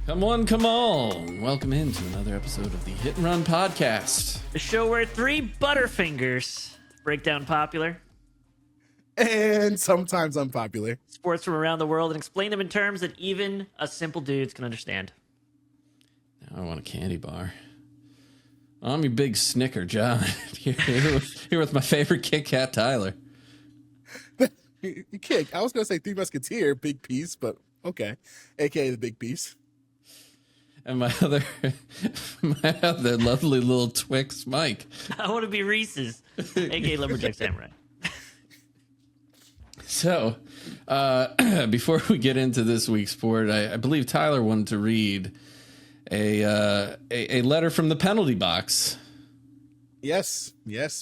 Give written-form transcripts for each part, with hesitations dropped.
Come on, come on. Welcome into another episode of the Hit and Run Podcast. The show where three Butterfingers break down popular and sometimes unpopular sports from around the world and explain them in terms that even us simple dudes can understand. Now I want a candy bar. I'm your big Snicker, John. Here with my favorite Kit Kat, Tyler. You can't. I was going to say Three Musketeer, Big Piece, but okay. AKA the Big Piece. And my other lovely little Twix, Mike. I want to be Reese's, aka Lumberjack Samurai. So, before we get into this week's sport, I believe Tyler wanted to read a letter from the penalty box. Yes,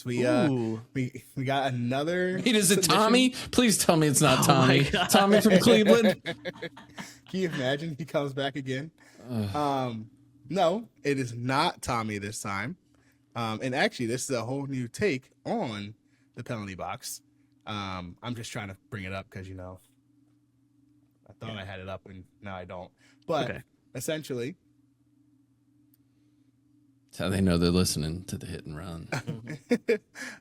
we got another. Wait, is it submission. Tommy? Please tell me it's not Oh Tommy. my God. Tommy from Cleveland. Can you imagine he comes back again? No, it is not Tommy this time. And actually, this is a whole new take on the penalty box. I'm just trying to bring it up because, I thought I had it up and now I don't. But Okay. essentially, That's how they know they're listening to the Hit and Run.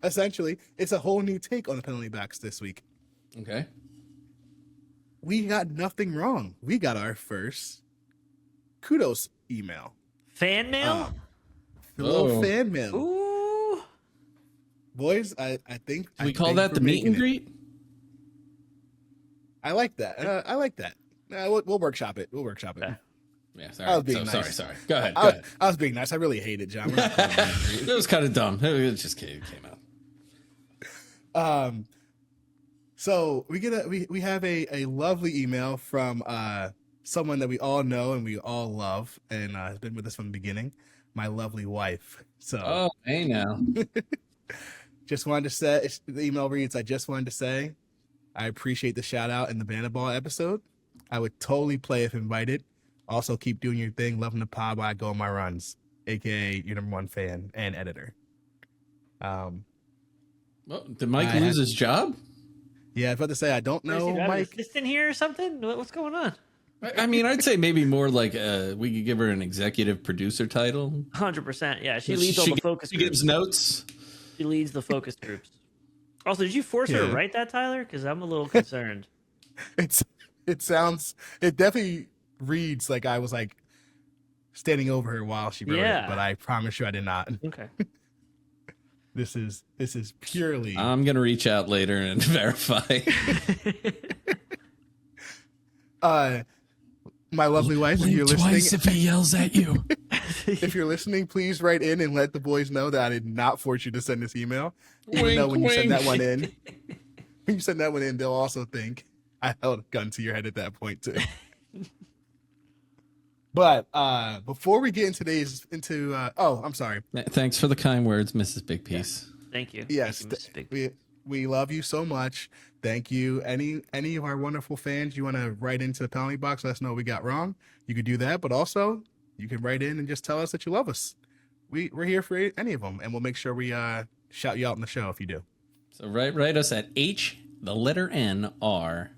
essentially, it's a whole new take on the penalty box this week. Okay. We got nothing wrong. We got our first kudos email. Fan mail? The little Oh. fan mail. Ooh. Boys, I think... Do we call that the meet and greet? I like that. I like that. We'll workshop it. Okay. Yeah, I was being sorry. nice. Sorry. Go ahead. I was being nice. I really hate it, John. We're not calling it a meet and It was kind of dumb. It just came out. greet. So we have a lovely email from someone that we all know and we all love and has been with us from the beginning, my lovely wife. So Oh, hey now. just wanted to say, the email reads, I just wanted to say, I appreciate the shout out in the Handball episode. I would totally play if invited. Also keep doing your thing. Loving the pod while I go on my runs, aka your number one fan and editor. Well, did Mike lose his job? Yeah, I was about to say, I don't know, Mike. Assistant here or something? What's going on? I mean, I'd say maybe more like we could give her an executive producer title. 100%. Yeah, she leads all the focus She groups. gives notes. She leads the focus groups. Also, did you force her to write that, Tyler? Because I'm a little concerned. It definitely reads like I was like standing over her while she wrote it, but I promise you I did not. Okay. This is purely I'm gonna reach out later and verify. my lovely wife, if you're Twice listening, if he yells at you. if you're listening, please write in and let the boys know that I did not force you to send this email. Even Wink, though when you send wink. that one in, they'll also think I held a gun to your head at that point too. But before we get I'm sorry. Thanks for the kind words, Mrs. Big Piece. Thank you. Yes, Thank you, Mrs. Big. we love you so much. Thank you. Any of our wonderful fans, you want to write into the penalty box, let us know what we got wrong. You could do that, but also you can write in and just tell us that you love us. We're here for any of them, and we'll make sure we shout you out in the show if you do. So write us at HNR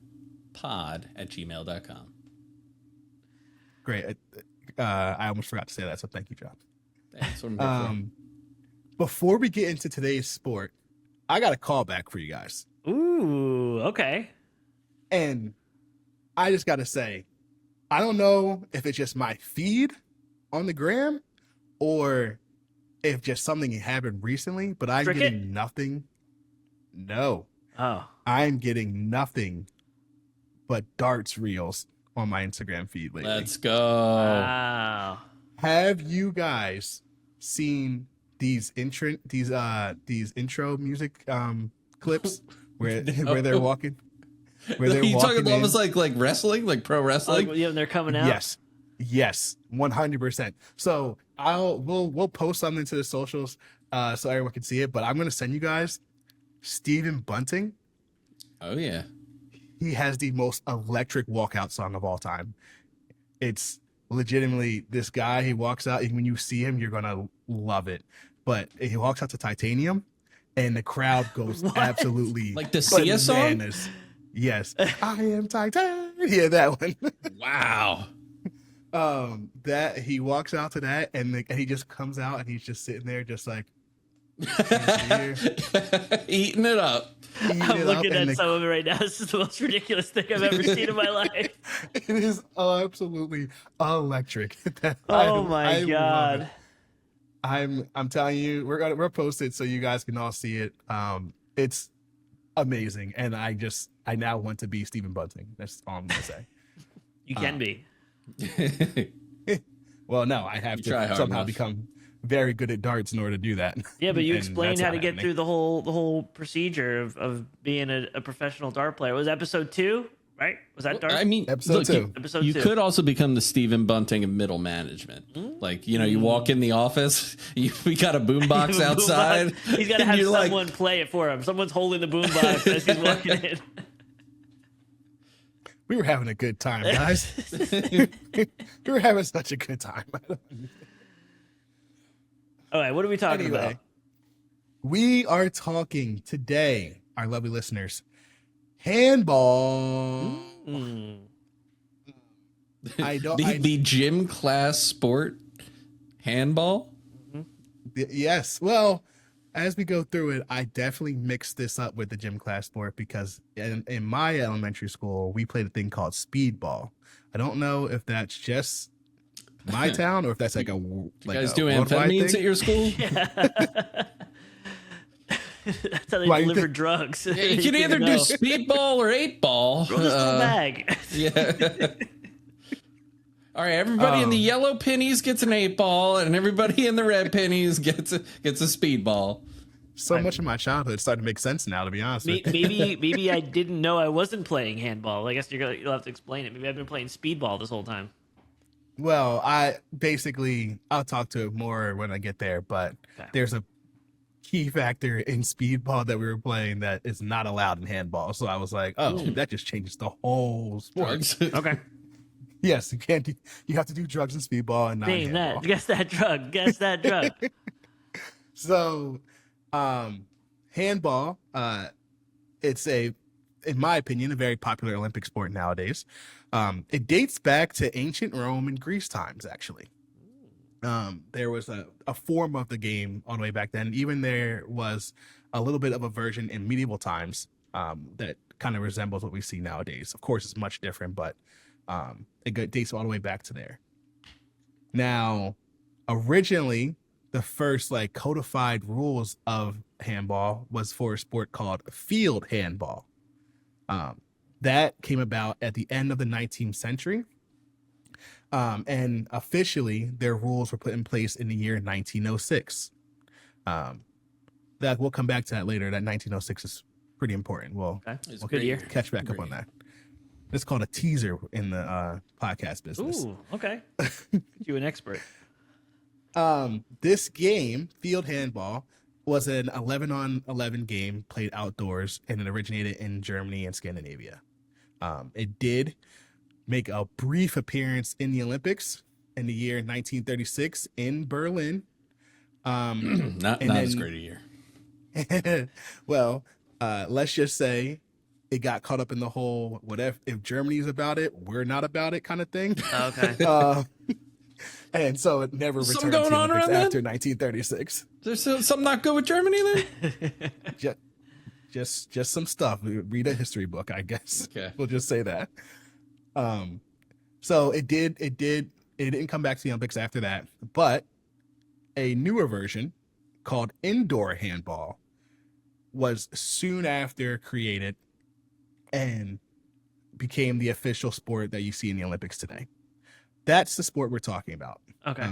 pod@gmail.com. Great. I almost forgot to say that, so thank you, John. That's what I'm here Before we get into today's sport, I got a call back for you guys. Ooh, okay. And I just got to say, I don't know if it's just my feed on the gram or if just something happened recently, but I'm Cricket? getting nothing. No, Oh. I'm getting nothing but darts reels on my Instagram feed lately. Let's go. Wow. Have you guys seen these intro music clips where they're walking? Where they're you walking talking in? almost like wrestling, like pro wrestling? Yeah, they're coming out. Yes, 100%. So we'll post something to the socials so everyone can see it. But I'm gonna send you guys Stephen Bunting. Oh yeah. He has the most electric walkout song of all time. It's legitimately this guy. He walks out, and when you see him, you're gonna love it. But he walks out to Titanium, and the crowd goes absolutely Like the Sia song? Yes, I am Titan. Yeah, that one. Wow. That he walks out to that, and he just comes out, and he's just sitting there, just like eating it up. I'm looking at some of it right now. This is the most ridiculous thing I've ever seen in my life. It is absolutely electric. Oh my god! I'm telling you, we're post it so you guys can all see it. It's amazing, and I now want to be Stephen Bunting. That's all I'm gonna say. You can be. Well, no, I have to somehow become very good at darts in order to do that. Yeah, but you explained how to get through the whole procedure of being a professional dart player. It was episode 2, right? Was that dart? I mean, episode 2. Episode you 2. could also become the Stephen Bunting of middle management. Like, you walk in the office, we got a boombox outside. He's got to have someone play it for him. Someone's holding the boombox as he's walking in. We were having a good time, guys. We were having such a good time. All right, what are we talking about? We are talking today, our lovely listeners, handball. The gym class sport, handball. Yes. Well, as we go through it, I definitely mixed this up with the gym class sport because in my elementary school, we played a thing called speedball. I don't know if that's just my town or if that's like you guys do amphetamines at your school? That's how they deliver drugs. Yeah, you can either do speedball or 8-ball. Roll this to the bag. Yeah. All right, everybody in the yellow pennies gets an 8-ball, and everybody in the red pennies gets a speedball. So much of my childhood starting to make sense now, to be honest with you. Maybe I didn't know I wasn't playing handball. I guess you'll have to explain it. Maybe I've been playing speedball this whole time. Well, I'll talk to it more when I get there, but there's a key factor in speedball that we were playing that is not allowed in handball. So I was like, that just changes the whole sport. Okay. Yes, you can't. You have to do drugs and speedball and not Name handball. that. Guess that drug. Guess that drug. So, handball. It's in my opinion, a very popular Olympic sport nowadays. It dates back to ancient Rome and Greece times, actually. There was a form of the game all the way back then. Even there was a little bit of a version in medieval times that kind of resembles what we see nowadays. Of course, it's much different, but it dates all the way back to there. Now, originally, the first codified rules of handball was for a sport called field handball. That came about at the end of the 19th century. And officially, their rules were put in place in the year 1906. That we'll come back to that later. That 1906 is pretty important. We'll good year. Catch back up on that. It's called a teaser in the podcast business. Ooh, okay. You an expert. This game, field handball, was an 11-on-11 game played outdoors, and it originated in Germany and Scandinavia. It did make a brief appearance in the Olympics in the year 1936 in Berlin. Not as great a year. Well, let's just say it got caught up in the whole if Germany's about it, we're not about it kind of thing. Okay. And so it never returned to the Olympics after 1936. There's something not good with Germany then? just some stuff. Read a history book, I guess. Okay. We'll just say that. So it didn't come back to the Olympics after that, but a newer version called indoor handball was soon after created and became the official sport that you see in the Olympics today. That's the sport we're talking about. Okay.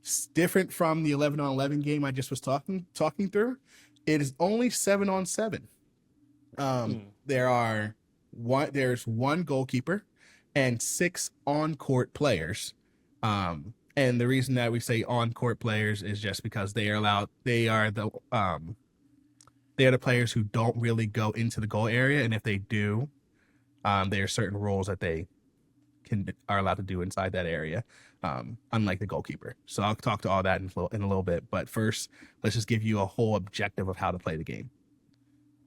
It's different from the 11-on-11 game I just was talking through. It is only 7-on-7. There's one goalkeeper and 6 on-court players. And the reason that we say on-court players is just because they are the players who don't really go into the goal area, and if they do, there are certain rules that they are allowed to do inside that area, unlike the goalkeeper. So I'll talk to all that in a little bit. But first, let's just give you a whole objective of how to play the game.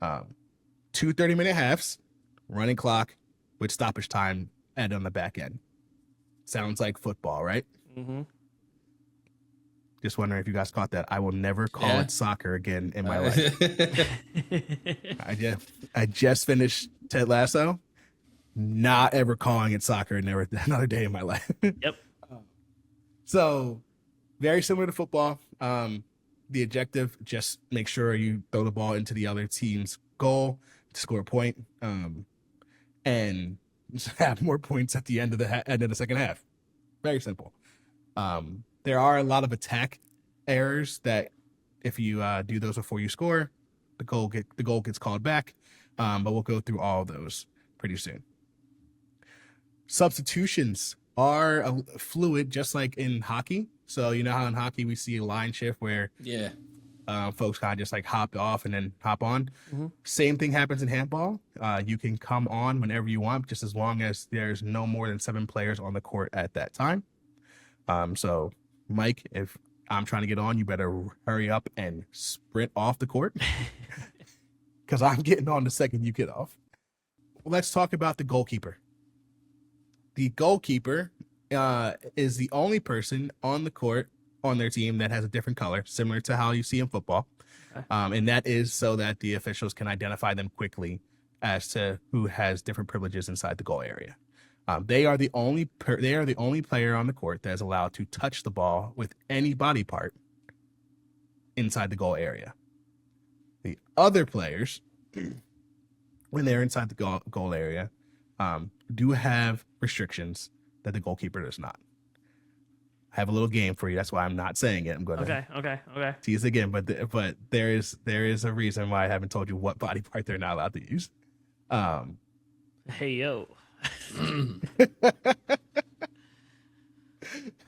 2 30-minute halves, running clock with stoppage time added on the back end. Sounds like football, right? Mm-hmm. Just wondering if you guys caught that. I will never call it soccer again in my life. I just finished Ted Lasso. Not ever calling it soccer. Never another day in my life. Yep. So very similar to football. The objective, just make sure you throw the ball into the other team's goal to score a point, and have more points at the end of the second half. Very simple. There are a lot of attack errors that if you do those before you score, the goal gets called back. But we'll go through all of those pretty soon. Substitutions are fluid, just like in hockey. So you know how in hockey we see a line shift where folks kind of just like hop off and then hop on. Mm-hmm. Same thing happens in handball. You can come on whenever you want, just as long as there's no more than 7 players on the court at that time. So Mike, if I'm trying to get on, you better hurry up and sprint off the court because I'm getting on the second you get off. Let's talk about the goalkeeper. The goalkeeper is the only person on the court on their team that has a different color, similar to how you see in football. Okay. And that is so that the officials can identify them quickly as to who has different privileges inside the goal area. They are the only player on the court that is allowed to touch the ball with any body part inside the goal area. The other players, when they're inside the goal area, do have restrictions that the goalkeeper does not. I have a little game for you. That's why I'm not saying it. I'm going to okay. tease again, but there is a reason why I haven't told you what body part they're not allowed to use. Hey yo.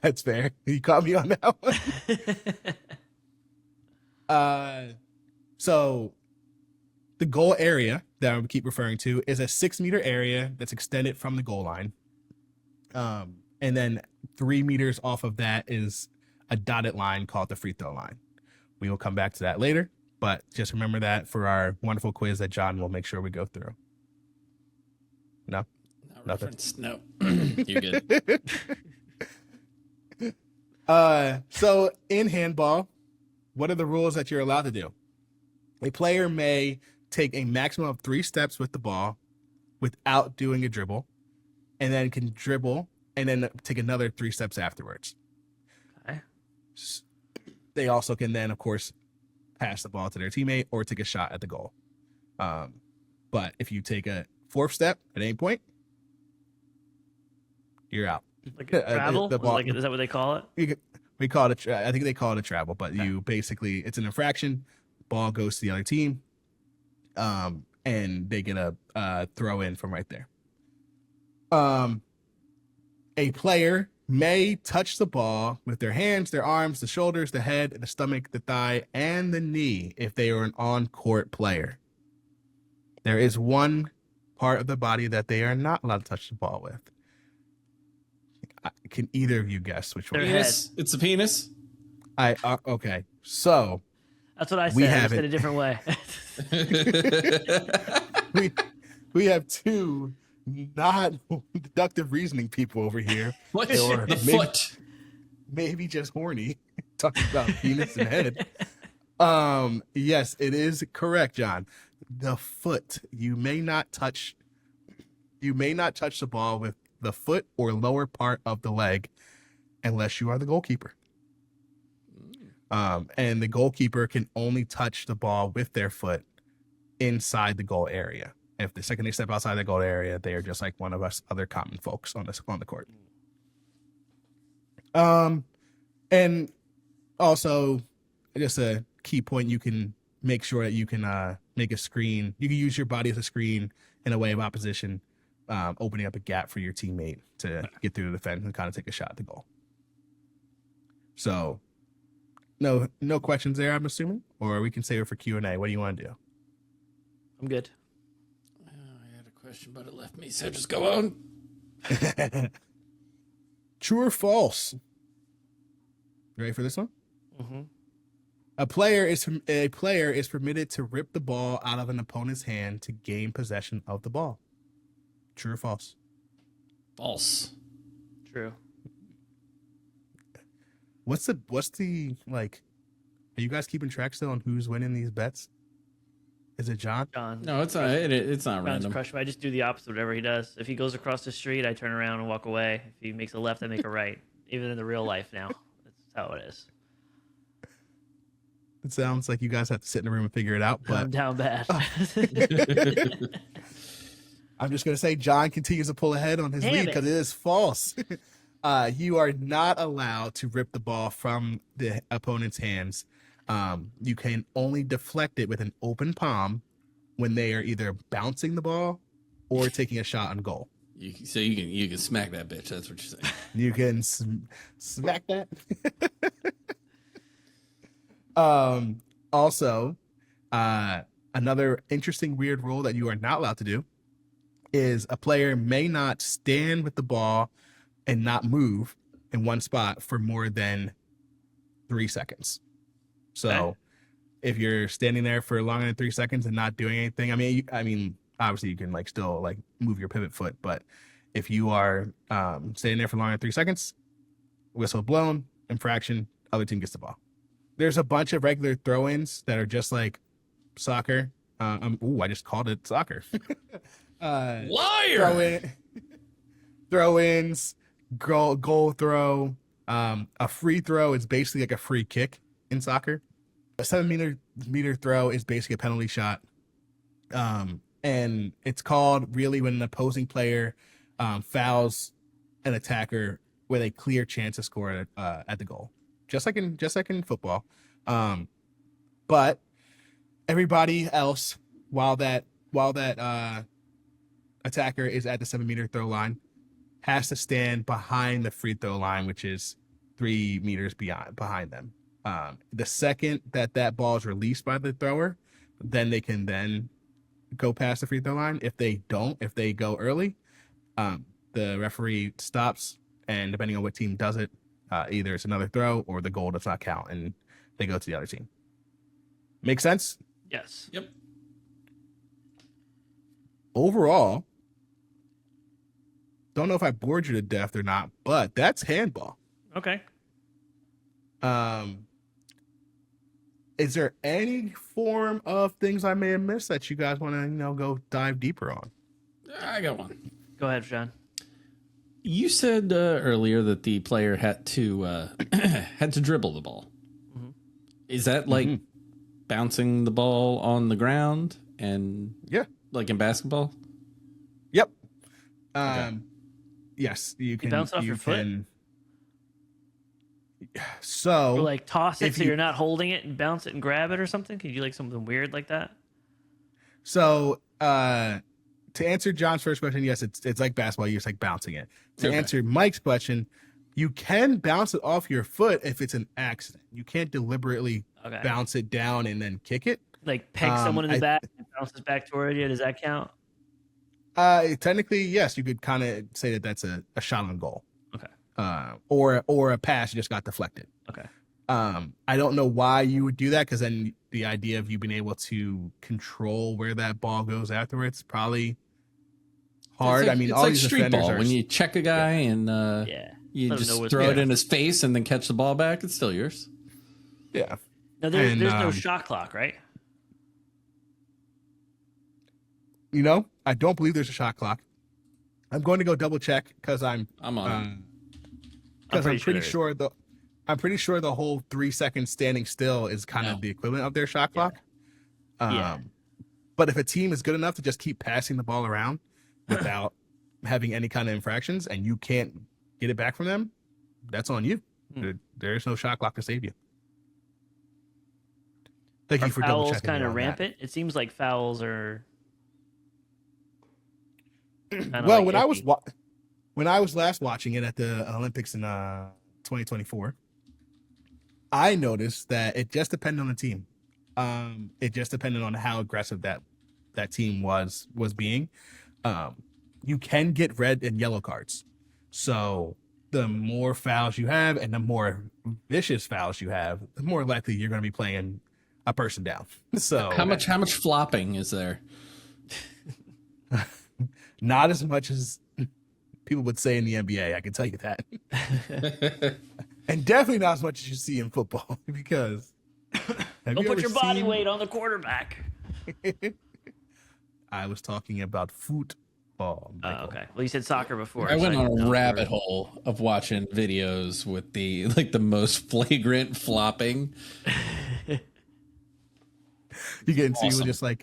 That's fair. You caught me on that one. So the goal area that I would keep referring to is a 6-meter area that's extended from the goal line. And then 3 meters off of that is a dotted line called the free throw line. We will come back to that later, but just remember that for our wonderful quiz that John will make sure we go through. No? Nothing. No. You're good. So in handball, what are the rules that you're allowed to do? A player may take a maximum of 3 steps with the ball without doing a dribble, and then can dribble and then take another 3 steps afterwards. Okay. They also can then, of course, pass the ball to their teammate or take a shot at the goal. But if you take a 4th step at any point, you're out. Like a travel? Is that what they call it? We call it. I think they call it a travel, but you basically it's an infraction. Ball goes to the other team, and they get a throw in from right there. A player may touch the ball with their hands, their arms, the shoulders, the head, the stomach, the thigh, and the knee if they are an on-court player. There is one part of the body that they are not allowed to touch the ball with. Can either of you guess which one? Penis. It's a penis. Okay. So that's what I said. I said a different way. we have 2 not deductive reasoning people over here. What? The foot. Maybe just horny. Talking about penis and head. Yes, it is correct, John. The foot. You may not touch the ball with the foot or lower part of the leg unless you are the goalkeeper. And the goalkeeper can only touch the ball with their foot inside the goal area. If the second they step outside the goal area, they are just like one of us other common folks on the court. And also just a key point, you can make sure that you can make a screen. You can use your body as a screen in a way of opposition, opening up a gap for your teammate to get through the defense and kind of take a shot at the goal. So no questions there, I'm assuming, or we can save it for Q&A. What do you want to do? I'm good. I had a question, but it left me, so just go on. True or false? You ready for this one? Mm-hmm. A player is permitted to rip the ball out of an opponent's hand to gain possession of the ball. True or false? False. True. What's the like? Are you guys keeping track still on who's winning these bets? Is it John? John. No, it's not. It's not John's random. crushing. I just do the opposite of whatever he does. If he goes across the street, I turn around and walk away. If he makes a left, I make a right. Even in the real life now, that's how it is. It sounds like you guys have to sit in a room and figure it out. But I'm down bad. I'm just gonna say John continues to pull ahead on his lead because it is false. You are not allowed to rip the ball from the opponent's hands. You can only deflect it with an open palm when they are either bouncing the ball or taking a shot on goal. So you can smack that bitch. That's what you're saying. You can smack that. Also, another interesting weird rule that you are not allowed to do is a player may not stand with the ball and not move in one spot for more than 3 seconds. So if you're standing there for longer than 3 seconds and not doing anything, I mean, obviously you can like still like move your pivot foot, but if you are standing there for longer than 3 seconds, whistle blown, infraction, other team gets the ball. There's a bunch of regular throw-ins that are just like soccer. I just called it soccer. Liar! Throw-ins, goal throw. A free throw is basically like a free kick in soccer. A 7 meter throw is basically a penalty shot. And it's called really when an opposing player fouls an attacker with a clear chance to score at the goal. Just like in football. But everybody else, while that attacker is at the 7 meter throw line, has to stand behind the free throw line, which is 3 meters behind them. The second that ball is released by the thrower, then they can then go past the free throw line. If they go early, the referee stops, and depending on what team does it, either it's another throw or the goal does not count, and they go to the other team. Make sense? Yes. Yep. Overall, don't know if I bored you to death or not, but that's handball. Okay. Is there any form of things I may have missed that you guys want to go dive deeper on? I got one. Go ahead, John. You said earlier that the player had to dribble the ball. Mm-hmm. Is that like bouncing the ball on the ground and like in basketball? Yep. Okay. Yes, you can bounce off your foot. So or like toss it so you're not holding it and bounce it and grab it or something. Can you do like something weird like that? So to answer John's first question, yes, it's like basketball. You're just like bouncing it. To answer Mike's question, you can bounce it off your foot if it's an accident. You can't deliberately bounce it down and then kick it. Like peg someone in the back and bounces back toward you. Does that count? Technically, yes. You could kind of say that that's a shot on goal. Okay. Or a pass just got deflected. Okay. I don't know why you would do that, because then the idea of you being able to control where that ball goes afterwards probably hard. It's all like these street ball. When you check a guy and you just throw it in his face and then catch the ball back, it's still yours. Yeah. Now there's no shot clock, right? I don't believe there's a shot clock. I'm going to go double check because I'm on. Because I'm pretty sure the whole 3 seconds standing still is kind of the equivalent of their shot clock. But if a team is good enough to just keep passing the ball around without having any kind of infractions, and you can't get it back from them, that's on you. There's no shot clock to save you. Thank you for double checking. Fouls kind of rampant. It seems like fouls are. Well, when I was last watching it at the Olympics in 2024, I noticed that it just depended on the team. It just depended on how aggressive that team was being. You can get red and yellow cards. So the more fouls you have and the more vicious fouls you have, the more likely you're going to be playing a person down. So how much flopping is there? Not as much as people would say in the NBA. I can tell you that. And definitely not as much as you see in football because have Don't you put ever your body seen- weight on the quarterback. I was talking about football. Oh, Michael. okay. Well, you said soccer before. I so went on didn't know a if you rabbit were- hole of watching videos with the most flagrant flopping. You can see Awesome.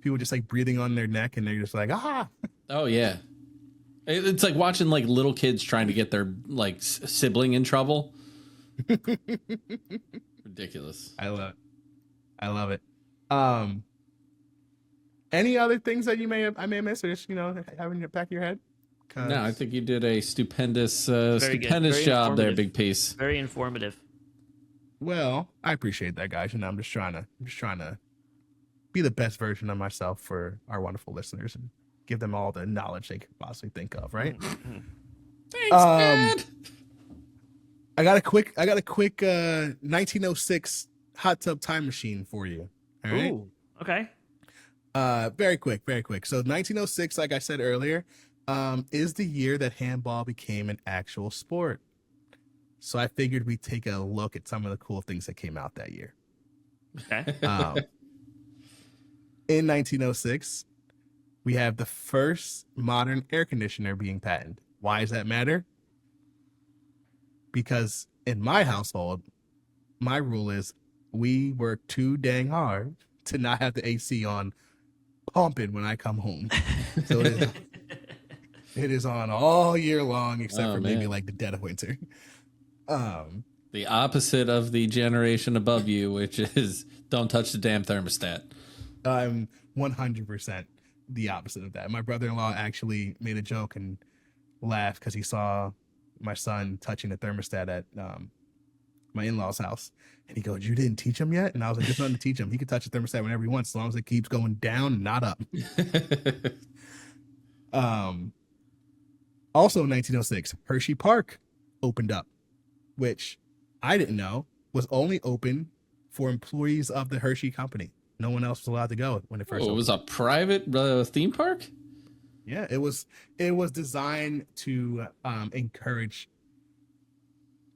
people just like breathing on their neck, and they're just like, ah. Oh yeah, it's like watching like little kids trying to get their like sibling in trouble. Ridiculous. I love it. Any other things that I may have missed, or just having in the back of your head? No, I think you did a stupendous good. stupendous Very job there, informative. big piece. Very informative. Well, I appreciate that, guys, and I'm just trying to be the best version of myself for our wonderful listeners and give them all the knowledge they could possibly think of. Right? Thanks, Dad. I got a quick 1906 hot tub time machine for you. All right. Ooh. Okay. Very quick. So 1906, like I said earlier, is the year that handball became an actual sport. So I figured we'd take a look at some of the cool things that came out that year. Okay. In 1906, we have the first modern air conditioner being patented. Why does that matter? Because in my household, my rule is we work too dang hard to not have the AC on pumping when I come home. So it is on all year long, except for maybe man. like the dead of winter. The opposite of the generation above you, which is don't touch the damn thermostat. I'm 100% the opposite of that. My brother-in-law actually made a joke and laughed because he saw my son touching the thermostat at my in-laws' house. And he goes, "You didn't teach him yet?" And I was like, "There's nothing to teach him. He can touch the thermostat whenever he wants, as long as it keeps going down, not up." Also in 1906, Hershey Park opened up, which I didn't know was only open for employees of the Hershey company. No one else was allowed to go when it first Oh, it opened. was a private theme park? Yeah, it was designed to encourage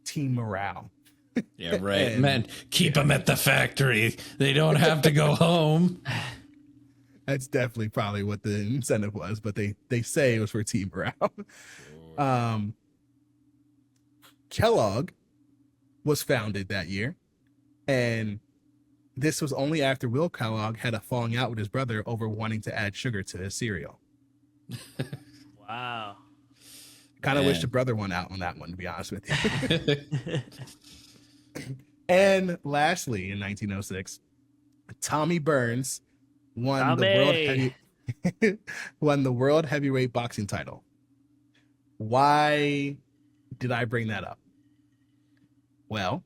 team morale. Yeah, right. And- Man, keep them at the factory. They don't have to go home. That's definitely probably what the incentive was, but they say it was for team morale. Kellogg was founded that year, and this was only after Will Kellogg had a falling out with his brother over wanting to add sugar to his cereal. Wow. Kind of Man. wish the brother won out on that one, to be honest with you. And lastly, in 1906, Tommy Burns won the world heavyweight boxing title. Why did I bring that up? Well,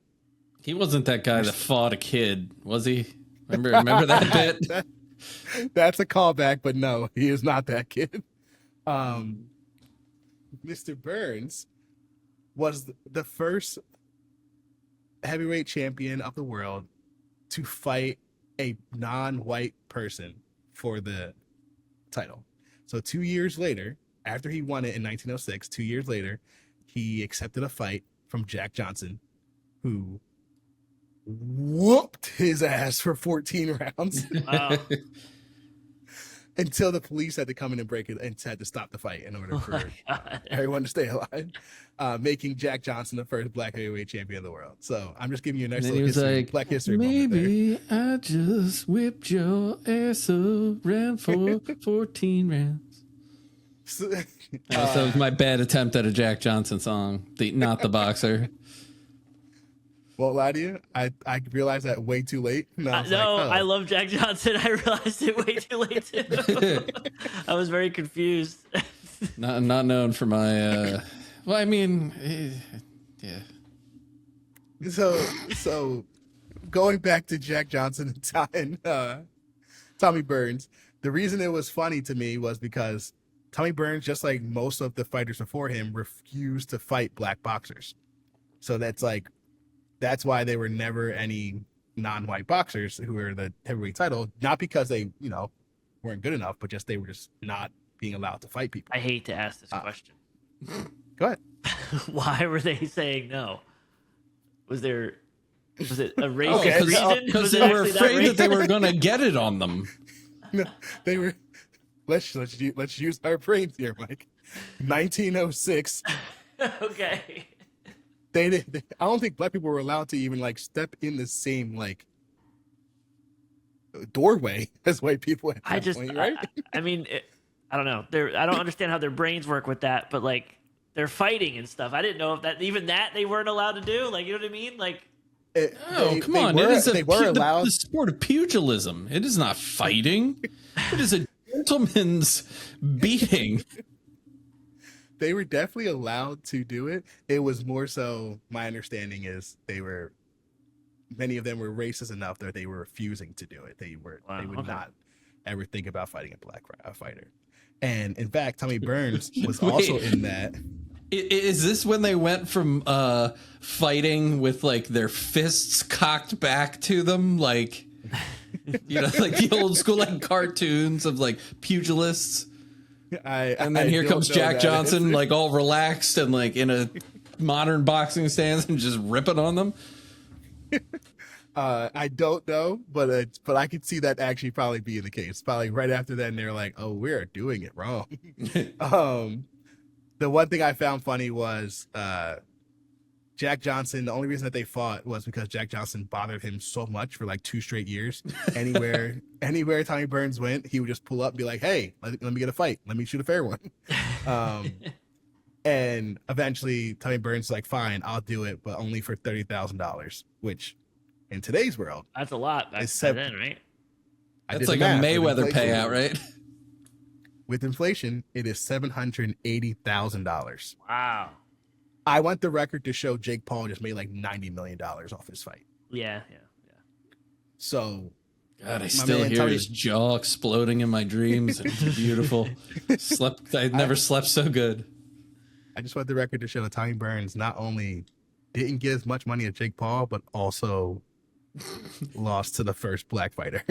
He wasn't that guy that fought a kid, was he? Remember that bit? that's a callback, but no, he is not that kid. Mr. Burns was the first heavyweight champion of the world to fight a non-white person for the title. So 2 years later, after he won it in 1906, 2 years later, he accepted a fight from Jack Johnson, who whooped his ass for 14 rounds Wow. until the police had to come in and break it and had to stop the fight in order for God. everyone to stay alive, making Jack Johnson the first black heavyweight champion of the world. So I'm just giving you a nice And little he was history, like, black history moment there. maybe I just whipped your ass around for 14 rounds. So, That was my bad attempt at a Jack Johnson song, not the boxer. won't lie to you, I realized that way too late. And I was No, like, oh. I love Jack Johnson. I realized it way too late too. I was very confused. Not known for my. Well, I mean, yeah. So going back to Jack Johnson and Tommy Burns, the reason it was funny to me was because Tommy Burns, just like most of the fighters before him, refused to fight black boxers. So that's why there were never any non-white boxers who were the heavyweight title, not because they, weren't good enough, but they were just not being allowed to fight people. I hate to ask this question. Go ahead. Why were they saying no? Was it a racist Okay. reason? Because Was it they were actually afraid that they racist? were going to get it on them. No, they were. Let's use our brains here, Mike. 1906. Okay. I don't think black people were allowed to even like step in the same like doorway as white people at that point, right? I mean, I don't know. I don't understand how their brains work with that, but like they're fighting and stuff. I didn't know if that they weren't allowed to do. Like, you know what I mean? Like, Come on. They were allowed the sport of pugilism. It is not fighting. It is a gentleman's beating. They were definitely allowed to do it. It was more so, my understanding is many of them were racist enough that they were refusing to do it. They would not ever think about fighting a black fighter. And in fact, Tommy Burns was also in that. Is this when they went from fighting with like their fists cocked back to them, like like the old school like cartoons of like pugilists? And then here comes Jack Johnson, like all relaxed and like in a modern boxing stance and just ripping on them. I don't know, but I could see that actually probably being the case. Probably right after that, and they're like, "Oh, we're doing it wrong." The one thing I found funny was Jack Johnson. The only reason that they fought was because Jack Johnson bothered him so much for like 2 straight years. Anywhere Tommy Burns went, he would just pull up and be like, "Hey, let me get a fight. Let me shoot a fair one." And eventually Tommy Burns was like, "Fine, I'll do it, but only for $30,000," which in today's world, that's a lot back then, right? That's like a Mayweather payout, right? With inflation, it is $780,000. Wow. I want the record to show Jake Paul just made like $90 million off his fight. Yeah. So, God, I still hear his jaw exploding in my dreams. It's beautiful. I've never slept so good. I just want the record to show that Tommy Burns not only didn't get as much money as Jake Paul, but also lost to the first black fighter.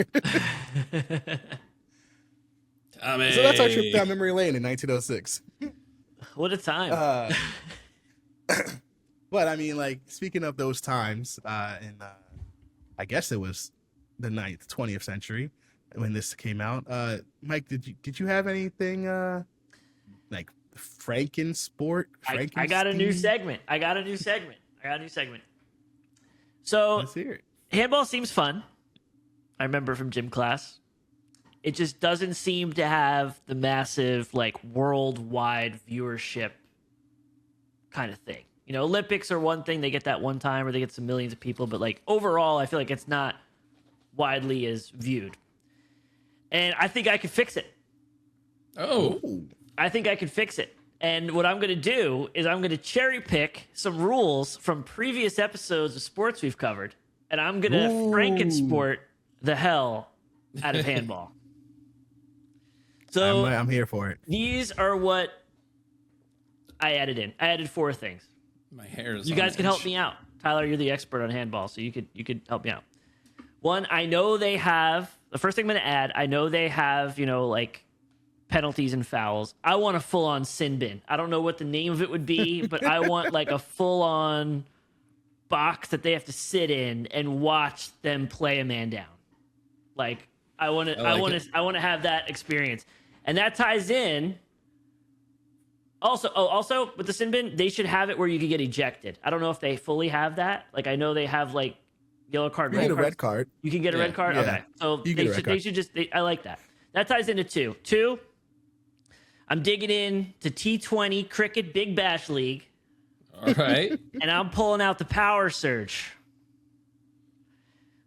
Tommy. So that's our trip down memory lane in 1906. What a time. But I mean, like, speaking of those times, I guess it was the 20th century when this came out. Mike, did you have anything like Frankensport? I got a new segment. So Let's hear it. handball seems fun. I remember from gym class. It just doesn't seem to have the massive, like, worldwide viewership kind of thing. You know, Olympics are one thing. They get that one time or they get some millions of people. But, like, overall, I feel like it's not widely as viewed. And I think I could fix it. Oh. I think I could fix it. And what I'm going to do is I'm going to cherry pick some rules from previous episodes of sports we've covered. And I'm going to Frankensport the hell out of handball. So I'm here for it. These are what I added in. I added 4 things. My hair is. You guys can help me out. Tyler, you're the expert on handball, so you could help me out. One, I know they have the first thing I'm going to add. I know they have, like penalties and fouls. I want a full-on sin bin. I don't know what the name of it would be, but I want like a full-on box that they have to sit in and watch them play a man down. Like I want to have that experience. And that ties in. Also with the sin bin, they should have it where you could get ejected. I don't know if they fully have that. Like I know they have like yellow card, You red get a card. red card. You can get a red card. Yeah. Okay, so they should just. I like that. That ties into 2. 2. I'm digging in to T20 Cricket Big Bash League. All right. And I'm pulling out the power surge.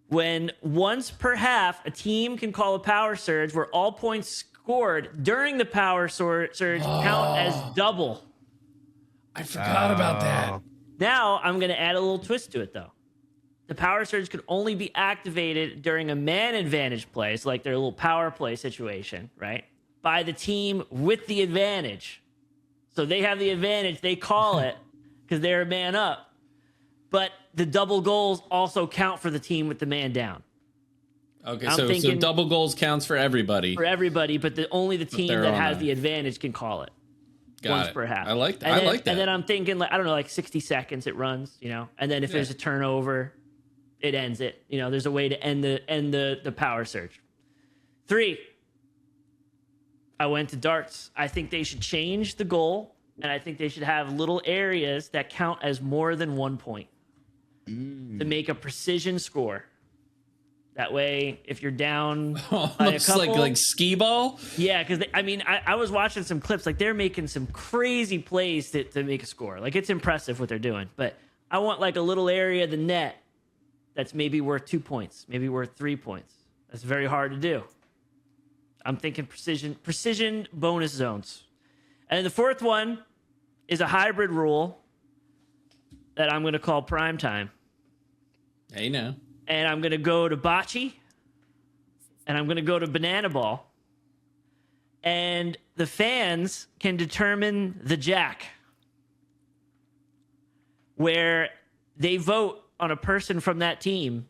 When once per half, a team can call a power surge where all points scored during the power surge count as double. I forgot about that. Now, I'm going to add a little twist to it, though. The power surge could only be activated during a man advantage play, so like their little power play situation, right? By the team with the advantage. So they have the advantage, they call it because they're a man up. But the double goals also count for the team with the man down. Okay, so double goals counts for everybody. For everybody, but only the team that has the advantage can call it. Got it. per half. I like that. And I then, like that. And then I'm thinking, like, I don't know, like 60 seconds it runs, you know, and then if there's a turnover, it ends it. You know, there's a way to end the power surge. 3, I went to darts. I think they should change the goal, and I think they should have little areas that count as more than 1 point to make a precision score. That way, if you're down by a Almost couple, like skee ball. yeah, because I was watching some clips. Like they're making some crazy plays to make a score. Like it's impressive what they're doing. But I want like a little area of the net that's maybe worth 2 points, maybe worth 3 points. That's very hard to do. I'm thinking precision bonus zones. And the fourth one is a hybrid rule that I'm going to call prime time. Hey, now. And I'm going to go to bocce, and I'm going to go to banana ball, and the fans can determine the jack, where they vote on a person from that team,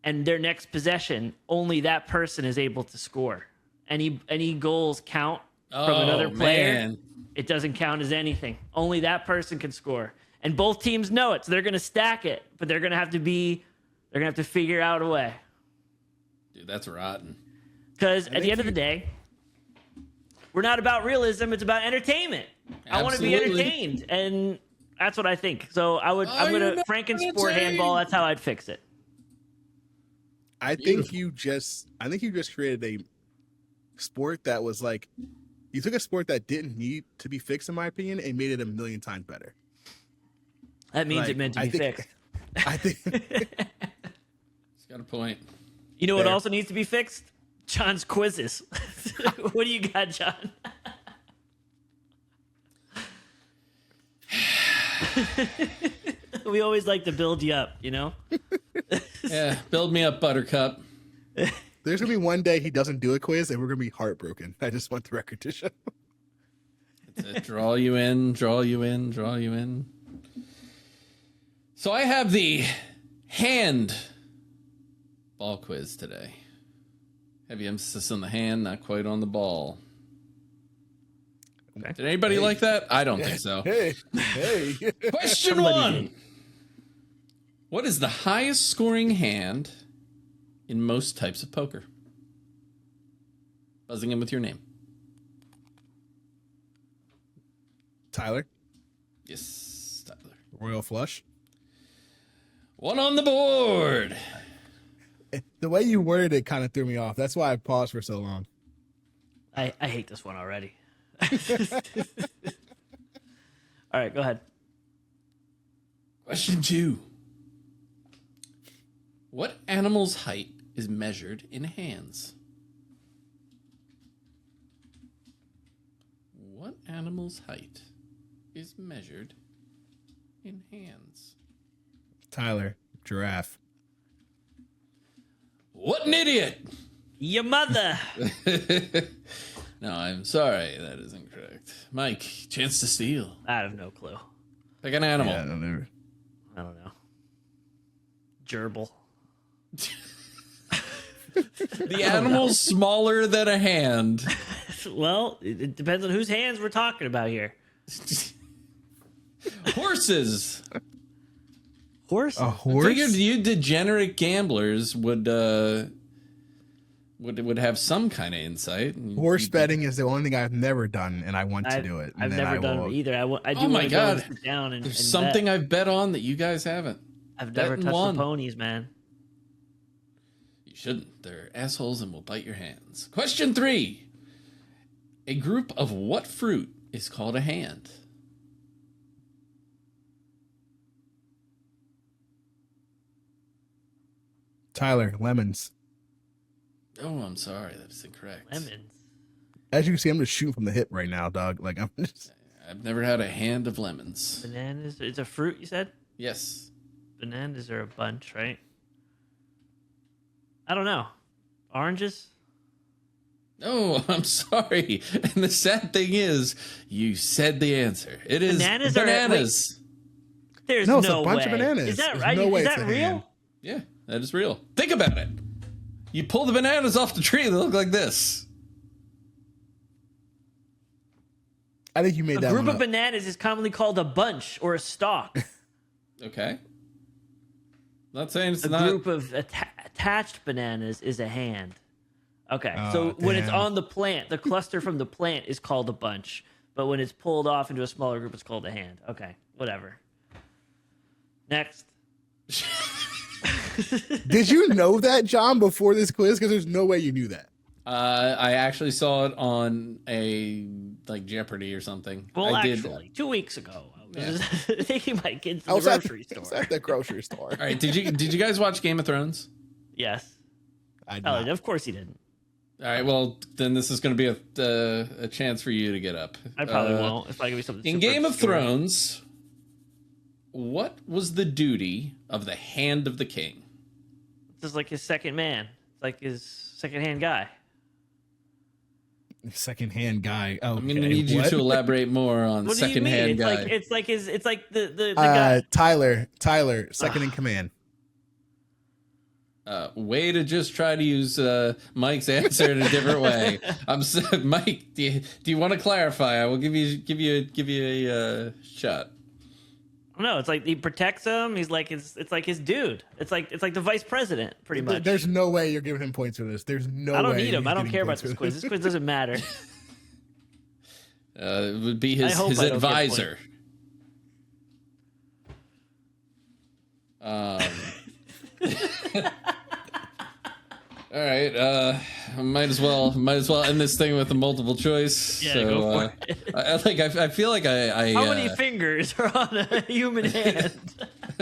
and their next possession, only that person is able to score. Any goals count from another player. Man. It doesn't count as anything. Only that person can score. And both teams know it, so they're going to stack it, but they're going to have to figure out a way. Dude, that's rotten. Because at the end of the day, we're not about realism, it's about entertainment. I want to be Absolutely. entertained, and that's what I think. So I'm going to Frankensport entertained. handball, that's how I'd fix it. I think you just created a sport that was like, you took a sport that didn't need to be fixed, in my opinion, and made it a million times better. That means Like, it meant to be fixed. I think He's got a point. You know what Fair. also needs to be fixed? John's quizzes. What do you got, John? We always like to build you up, you know? Yeah, build me up, Buttercup. there's gonna be one day he doesn't do a quiz, and we're gonna be heartbroken. I just want the record to show. That's it. Draw you in, draw you in, draw you in. So I have the hand ball quiz today. Heavy emphasis on the hand, not quite on the ball. Okay. Did anybody like that? I don't think so. Hey. Question Somebody 1. did. What is the highest scoring hand in most types of poker? Buzzing in with your name. Tyler, Yes, Tyler. Royal Flush. 1 on the board. The way you worded it kind of threw me off. That's why I paused for so long. I hate this one already. All right, go ahead. Question 2. What animal's height is measured in hands? What animal's height is measured in hands? Tyler, Giraffe. What an idiot! Your mother. No, I'm sorry. That is incorrect. Mike, chance to steal. I have no clue. Pick an animal. Yeah, I don't know. I don't know. Gerbil. The animal's smaller than a hand. Well, it depends on whose hands we're talking about here. Horses. Horse? A I horse? figured you degenerate gamblers would have some kind of insight. Horse betting is the only thing I've never done, and I want to do it. And I've then never I done will- it either. I do Oh my want to go and God. sit down and There's and something bet. I've bet on that you guys haven't. I've never bet and touched won. the ponies, man. You shouldn't. They're assholes and will bite your hands. Question 3. A group of what fruit is called a hand? Tyler, lemons. Oh, I'm sorry. That's incorrect. Lemons. As you can see, I'm just shooting from the hip right now, dog. Like I'm just. I've never had a hand of lemons. Bananas. It's a fruit, you said? Yes. Bananas are a bunch, right? I don't know. Oranges? Oh, I'm sorry. And the sad thing is, you said the answer. It is Bananas are- bananas. There's No, no, it's a bunch of way. bananas. Is that There's right? no way Is it's that a real? hand. Yeah, that is real. Think about it. You pull the bananas off the tree, they look like this. I think you made A that group one of up. bananas is commonly called a bunch or a stalk. Okay. Not saying it's A not. group of attached bananas is a hand. Okay, Oh, so when it's damn. on the plant, the cluster from the plant is called a bunch. But when it's pulled off into a smaller group, it's called a hand. Okay, whatever. Next. Did you know that, John, before this quiz? Because there's no way you knew that. I actually saw it on a like Jeopardy or something. Well, I actually, 2 weeks ago, I was Yeah. taking my kids to I the was at grocery I was store. at the grocery store. All right. Did you guys watch Game of Thrones? Yes. I did Oh, not. of course he didn't. All right. Well, then this is going to be a chance for you to get up. I probably won't. It's probably gonna be something. In super Game of obscure. Thrones, what was the duty of the Hand of the King? This is like his second man. It's like his second-hand guy. Second-hand guy. Oh, I'm going to need you to elaborate more on What do you mean? second-hand It's guy. like it's like the guy. Tyler, second in command. Way to just try to use Mike's answer in a different way. Mike. Do you want to clarify? I will give you a shot. No, it's like he protects him. He's like it's like his dude. It's like the vice president, pretty much. There's no way you're giving him points for this. There's no way. I don't need him. he's I don't getting care about points this for quiz. This quiz doesn't matter. It would be I hope his I don't get advisor. All right. Might as well end this thing with a multiple choice. Yeah, so, go for it. I feel like I How many fingers are on a human hand?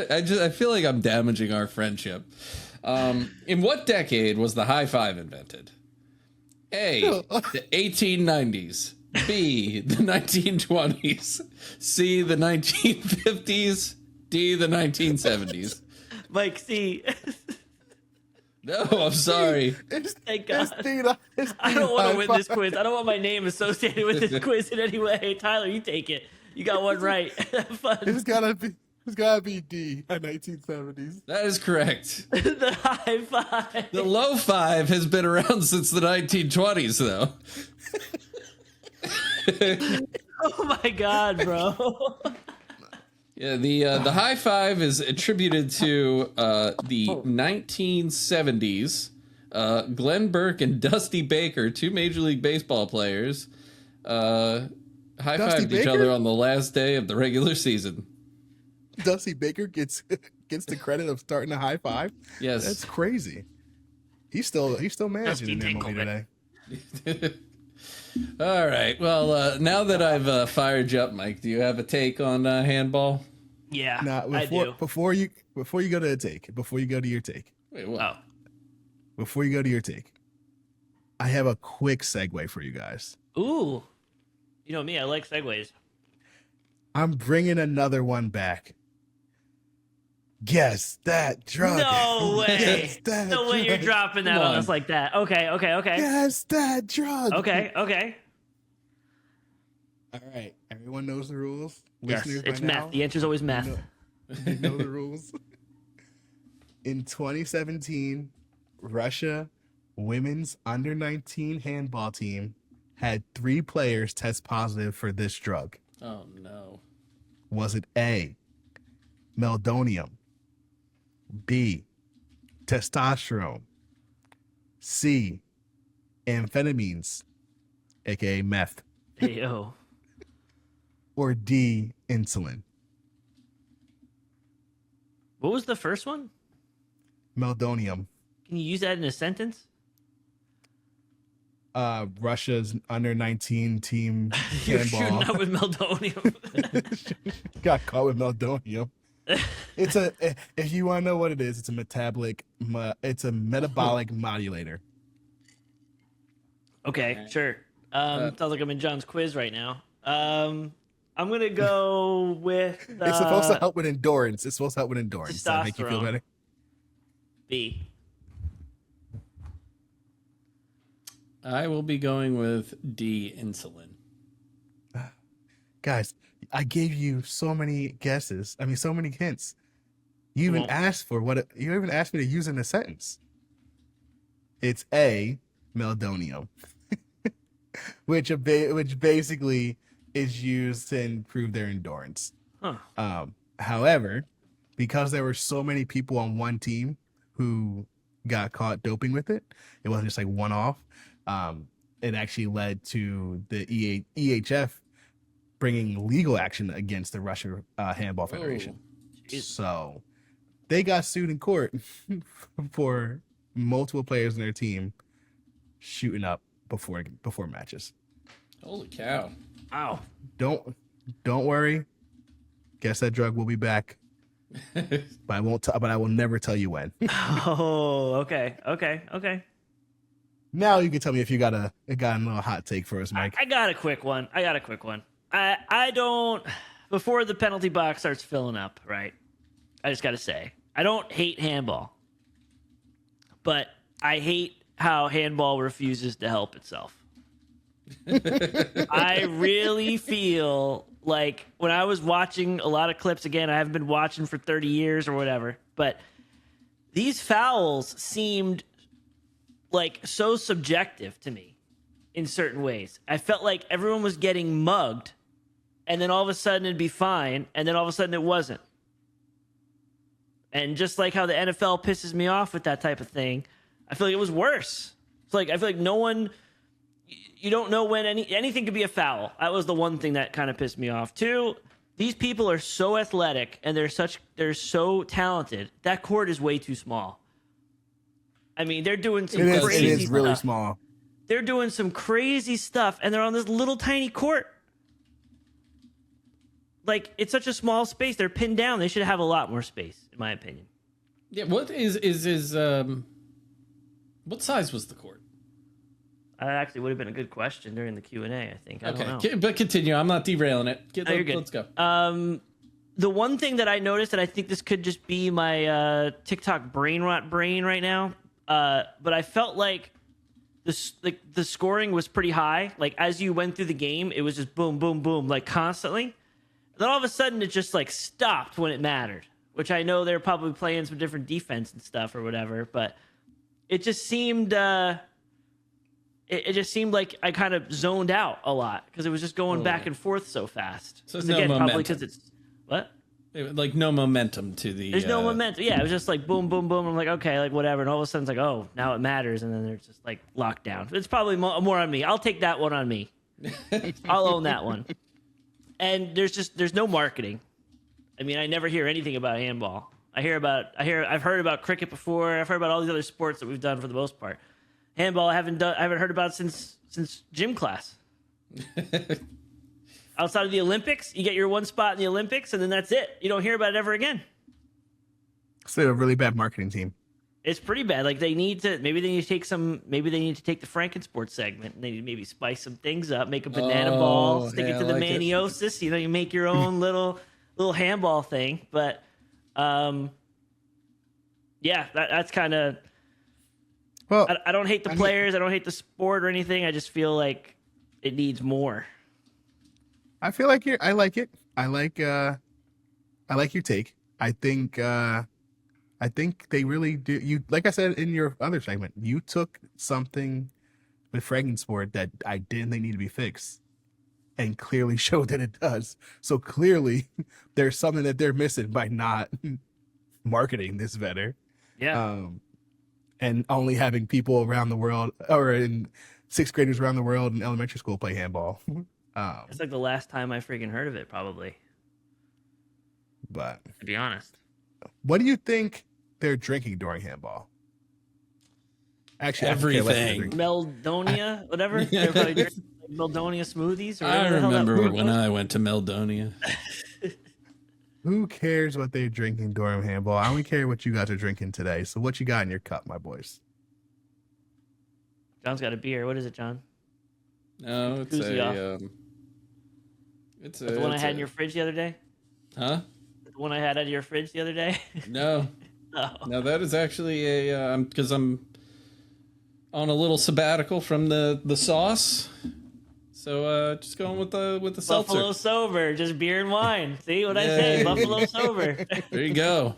I feel like I'm damaging our friendship. In what decade was the high five invented? A, the 1890s. B, the 1920s. C, the 1950s. D, the 1970s. Mike, see, No, I'm sorry. thank God. It's I don't want to win high this quiz. I don't want my name associated with this quiz in any way. Tyler, you take it. You got one right. Have fun. It's gotta be D. 1970s. That is correct. The high five. The low five has been around since the 1920s, though. Oh my God, bro. Yeah, the high five is attributed to the 1970s. Glenn Burke and Dusty Baker, two Major League Baseball players, high-fived each Baker? other on the last day of the regular season. Dusty Baker gets the credit of starting a high five. Yes. That's crazy. He's still managing Dusty in MLB today. All right. Well, now that I've fired you up, Mike, do you have a take on handball? Yeah, Now, I do. before you go to your take, Wait, what? Oh, before you go to your take, I have a quick segue for you guys. ooh. You know me, I like segues. I'm bringing another one back. Guess that drug. No way. Guess that No way you're drug. dropping that Come on on. us like that. Okay. Guess that drug. Okay. All right. Everyone knows the rules. Yes, Listeners by it's now, meth. The answer's always meth. You know the rules. In 2017, Russia women's under 19 handball team had 3 players test positive for this drug. Oh, no. Was it A, meldonium, B, testosterone, C, amphetamines, aka meth, Hey, yo. or D, insulin? What was the first one? Meldonium. Can you use that in a sentence? Russia's under 19 team You're shooting handball up with meldonium. got caught with meldonium. It's if you want to know what it is, it's a metabolic modulator. Okay, sure. Sounds like I'm in John's quiz right now. I'm gonna go with It's supposed to help with endurance. It's supposed to help with endurance. Does that make you feel testosterone. better? B. I will be going with D, insulin. Guys, I gave you so many guesses. I mean, so many hints. You even Well- asked for what you even asked me to use in a sentence. It's A, meldonium, which basically is used to improve their endurance. Huh. However, because there were so many people on one team who got caught doping with it, it wasn't just like one off. It actually led to the EHF bringing legal action against the Russian Handball Federation. Jeez. So they got sued in court for multiple players in their team shooting up before matches. Holy cow! Wow. Don't worry. Guess that drug will be back, but I won't. But I will never tell you when. Oh, okay. Now you can tell me if you got a little hot take for us, Mike. I got a quick one. I don't. Before the penalty box starts filling up, right? I just got to say, I don't hate handball, but I hate how handball refuses to help itself. I really feel like when I was watching a lot of clips, again, I haven't been watching for 30 years or whatever, but these fouls seemed like so subjective to me in certain ways. I felt like everyone was getting mugged, and then all of a sudden it'd be fine, and then all of a sudden it wasn't. And just like how the NFL pisses me off with that type of thing, I feel like it was worse. It's like I feel like no one, you don't know when anything could be a foul. That was the one thing that kind of pissed me off. Two, these people are so athletic and they're so talented. That court is way too small. I mean, they're doing some crazy It is really stuff. small. They're doing some crazy stuff, and they're on this little tiny court. Like, it's such a small space. They're pinned down. They should have a lot more space, in my opinion. Yeah, what what size was the court? That actually would have been a good question during the Q&A, I think. I don't know. But continue. I'm not derailing it. You're good. Let's go. The one thing that I noticed, and I think this could just be my TikTok brain rot brain right now, but I felt like the scoring was pretty high. Like, as you went through the game, it was just boom, boom, boom, like constantly. And then all of a sudden, it just like stopped when it mattered, which I know they're probably playing some different defense and stuff or whatever, but it just seemed it just seemed like I kind of zoned out a lot because it was just going back and forth so fast. So it's 'Cause no again, probably momentum. because it's what? Like no momentum to the. There's no momentum. Yeah, it was just like boom, boom, boom. I'm like, okay, like whatever. And all of a sudden, it's like, oh, now it matters. And then there's just like lockdown. It's probably more on me. I'll take that one on me. I'll own that one. And there's no marketing. I mean, I never hear anything about handball. I've heard about cricket before. I've heard about all these other sports that we've done for the most part. Handball, I haven't heard about since gym class. Outside of the Olympics, you get your one spot in the Olympics, and then that's it. You don't hear about it ever again. So they're a really bad marketing team. It's pretty bad. Like maybe they need to take the Frankensport segment and they need to maybe spice some things up, make a banana ball, stick it to the maniosis. You know, you make your own little handball thing. But yeah, that's kind of. Well, I don't hate the players. I don't hate the sport or anything. I just feel like it needs more. I feel like I like it. I like your take. I think they really do. You, like I said in your other segment, you took something with Frankensport that I didn't think needed to be fixed, and clearly showed that it does. So clearly, there's something that they're missing by not marketing this better. Yeah. And only having people around the world, or in sixth graders around the world in elementary school, play handball. It's like the last time I freaking heard of it, probably. But to be honest, what do you think they're drinking during handball? Actually, everything. Meldonia, whatever. They're probably drinking Meldonia smoothies. Or I remember when I went to Meldonia. Who cares what they're drinking during handball? I only care what you guys are drinking today. So what you got in your cup, my boys? John's got a beer. What is it, John? No, it's it's the one I had in your fridge the other day. Huh? The one I had out of your fridge the other day. No. Oh. No, that is actually because I'm on a little sabbatical from the sauce. So just going with the seltzer. Buffalo sober, just beer and wine. See what I say? Buffalo sober. There you go.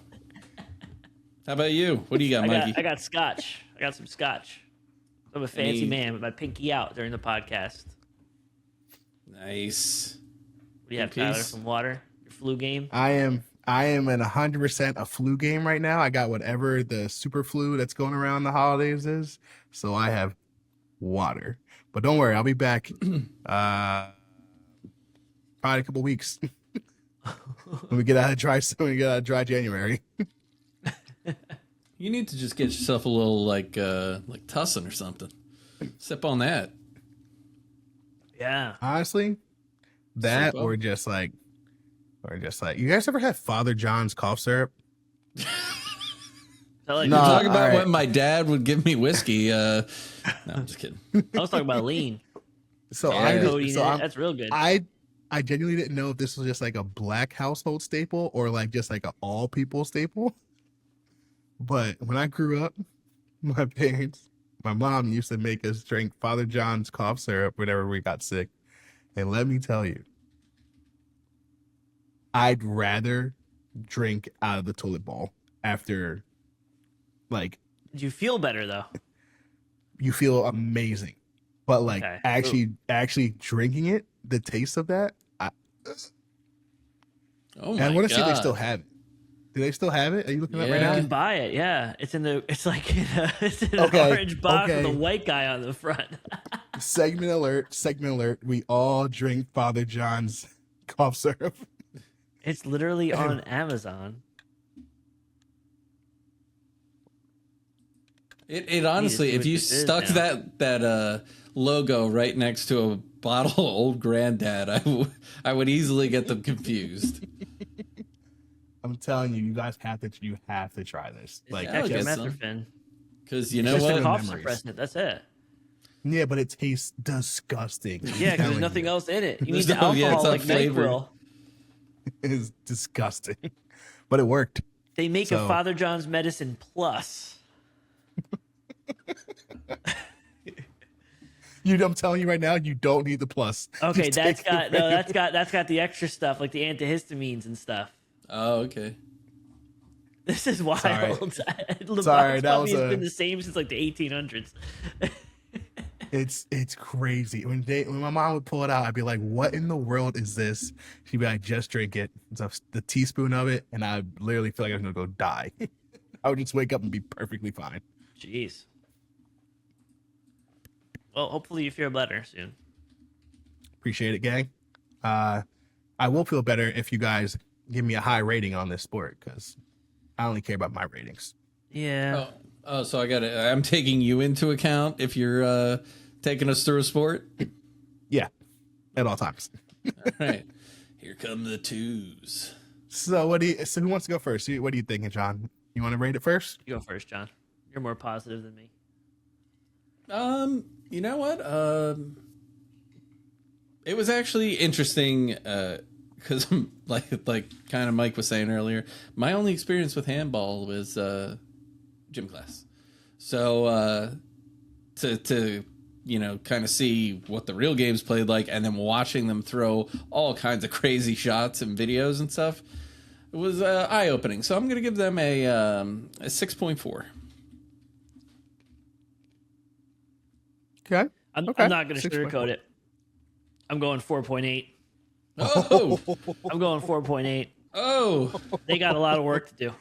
How about you? What do you got, Mikey? I got scotch. I got some scotch. I'm a fancy man with my pinky out during the podcast. Nice. What do you have, In Tyler? peace. Some water? Your flu game? I am in 100% a flu game right now. I got whatever the super flu that's going around the holidays is. So I have water. But don't worry, I'll be back probably a couple weeks. when we get out of dry January. You need to just get yourself a little like Tussin or something. Sip on that. Yeah. Honestly, that Sip or up. just like you guys ever had Father John's cough syrup? I like No. Talk about all right. when my dad would give me whiskey. No, I'm just kidding. I was talking about lean. So Yeah. I did- Codeine so in it. I'm- That's real good. I genuinely didn't know if this was just like a black household staple or like just like an all people staple. But when I grew up, my mom used to make us drink Father John's cough syrup whenever we got sick. And let me tell you, I'd rather drink out of the toilet bowl after, like, Did you feel better though? you feel amazing. But like Okay. actually drinking it, the taste of that, Oh and my I want to see if they God. still have it. Do they still have it? Are you looking at it right Yeah. You now? can buy it. Yeah, it's in the. It's like it's in Okay, an orange box with okay. a white guy on the front. Segment alert. We all drink Father John's cough syrup. It's literally on Amazon. It honestly, see if what you this is stuck now. that logo right next to a bottle of Old Granddad, I would easily get them confused. I'm telling you, you guys have to try this. It's Like, I'll get some. dextromethorphan. Because you know Just It's a for what? cough memories. suppressant. That's it. yeah, but it tastes disgusting. Yeah, I'm because there's telling nothing you. else in it. You There's need the no- yeah, alcohol it's like unflavored. NyQuil. It is disgusting, but it worked. They make So- a Father John's Medicine Plus. I'm telling you right now, you don't need the plus. Okay, Just that's take the got no, regular- that's got the extra stuff like the antihistamines and stuff. Oh, okay. This is wild. Sorry. LeBron's Sorry, that puppy was has been a- the same since like the 1800s. It's crazy. When my mom would pull it out, I'd be like, "What in the world is this?" She'd be like, "Just drink it." So the teaspoon of it, and I literally feel like I'm gonna go die. I would just wake up and be perfectly fine. Jeez. Well, hopefully you feel better soon. Appreciate it, gang. I will feel better if you guys give me a high rating on this sport because I only care about my ratings. Yeah. Oh, so I'm taking you into account if you're taking us through a sport. Yeah, at all times. All right. Here come the twos. So who wants to go first? What are you thinking, John? You want to rate it first? You go first, John. You're more positive than me. You know what? It was actually interesting because, like kind of Mike was saying earlier, my only experience with handball was gym class. So to kind of see what the real games played like, and then watching them throw all kinds of crazy shots and videos and stuff, it was eye opening. So I'm gonna give them a 6.4. Okay. I'm Okay. not going to 6.4. sugarcoat it. I'm going 4.8. Oh, I'm going 4.8. oh. They got a lot of work to do.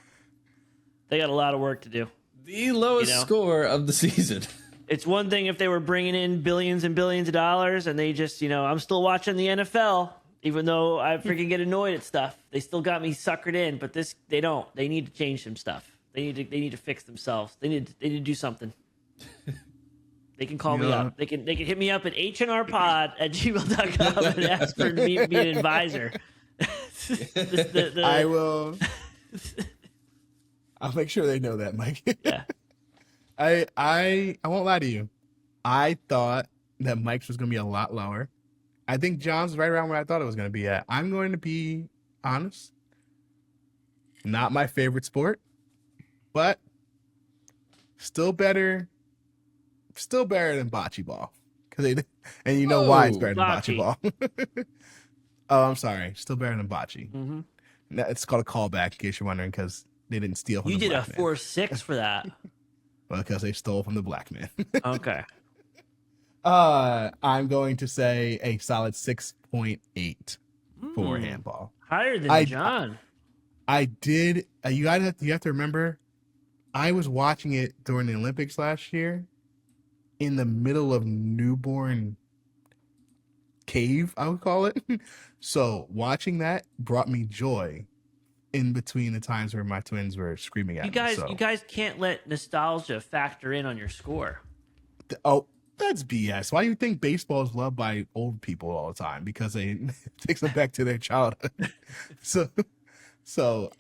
The lowest You know? score of the season. It's one thing if they were bringing in billions and billions of dollars and they just, I'm still watching the NFL, even though I freaking get annoyed at stuff. They still got me suckered in, but they don't. They need to change some stuff. They need to fix themselves. They need to do something. They can call me Yeah. up. They can hit me up at hnrpod@gmail.com and ask for me to be an advisor. I will. I'll make sure they know that, Mike. Yeah. I won't lie to you. I thought that Mike's was gonna be a lot lower. I think John's right around where I thought it was gonna be at. I'm going to be honest. Not my favorite sport, but still better than bocce ball. And you know why it's Whoa, better than bocce ball. Oh, I'm sorry. Still better than bocce. Mm-hmm. It's called a callback, in case you're wondering, because they didn't steal from You the did a black man. 4.6 for that. Well, because they stole from the black man. Okay. I'm going to say a solid 6.8. for handball. Higher than John. I did. You have to remember, I was watching it during the Olympics last year, in the middle of newborn cave, I would call it. So watching that brought me joy in between the times where my twins were screaming at me. You guys can't let nostalgia factor in on your score. Oh, that's BS. Why do you think baseball is loved by old people all the time? Because it takes them back to their childhood. So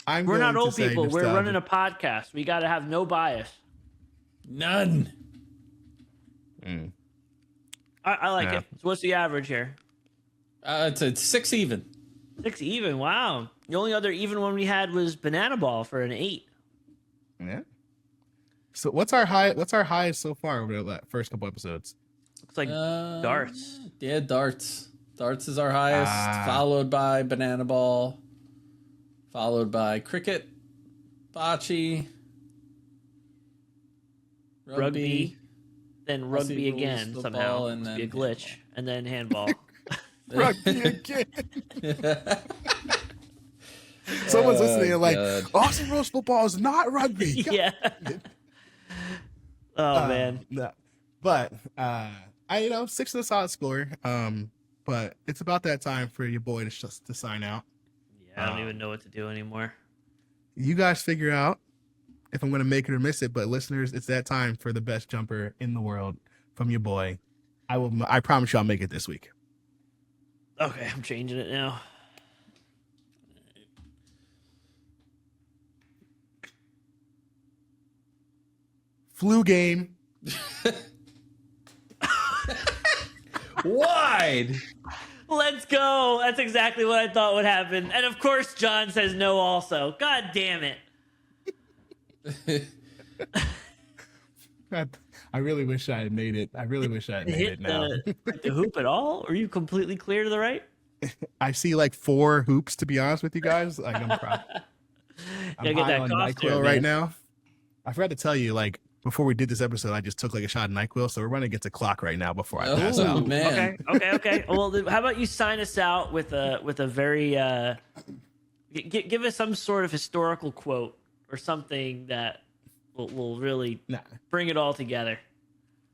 we're not old people. We're running a podcast. We got to have no bias. None. I like it. So what's the average here? It's a 6 even. 6 even. Wow. The only other even one we had was Banana Ball for an 8. Yeah. So what's our highest so far over the first couple episodes? Looks like darts. Yeah, darts. Darts is our highest, followed by Banana Ball, followed by cricket, bocce, rugby, then rugby again rules, somehow. football, and Must then be a glitch, handball. and then handball. Rugby again. Someone's listening and like, Austin Rose football is not rugby. Yeah. Oh man. No. But I 6 is a solid score. But it's about that time for your boy to sign out. Yeah, I don't even know what to do anymore. You guys figure out if I'm going to make it or miss it. But listeners, it's that time for the best jumper in the world from your boy. I promise you I'll make it this week. Okay, I'm changing it now. Flu game. Wide. Let's go. That's exactly what I thought would happen. And of course, John says no also. God damn it. I really wish I had made it. I really wish I had made it now. The hoop at all? Are you completely clear to the right? I see like 4 hoops, to be honest with you guys. Like I'm proud. I'm high on NyQuil right now. I forgot to tell you, like, before we did this episode, I just took like a shot of NyQuil, so we're running against a clock right now before I pass out. Man. Okay. Well, how about you sign us out with a very give us some sort of historical quote or something that will really bring it all together.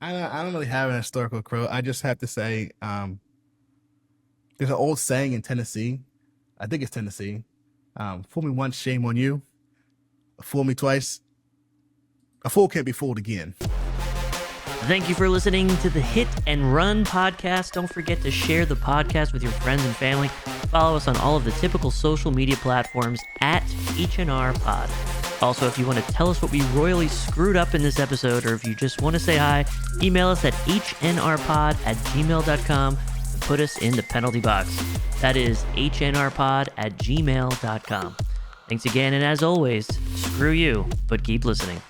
I don't really have an historical quote. I just have to say, there's an old saying in Tennessee. I think it's Tennessee. Fool me once, shame on you. Fool me twice. A fool can't be fooled again. Thank you for listening to the Hit and Run podcast. Don't forget to share the podcast with your friends and family. Follow us on all of the typical social media platforms at H&R Pod. Also, if you want to tell us what we royally screwed up in this episode, or if you just want to say hi, email us at hnrpod@gmail.com and put us in the penalty box. That is hnrpod@gmail.com. Thanks again, and as always, screw you, but keep listening.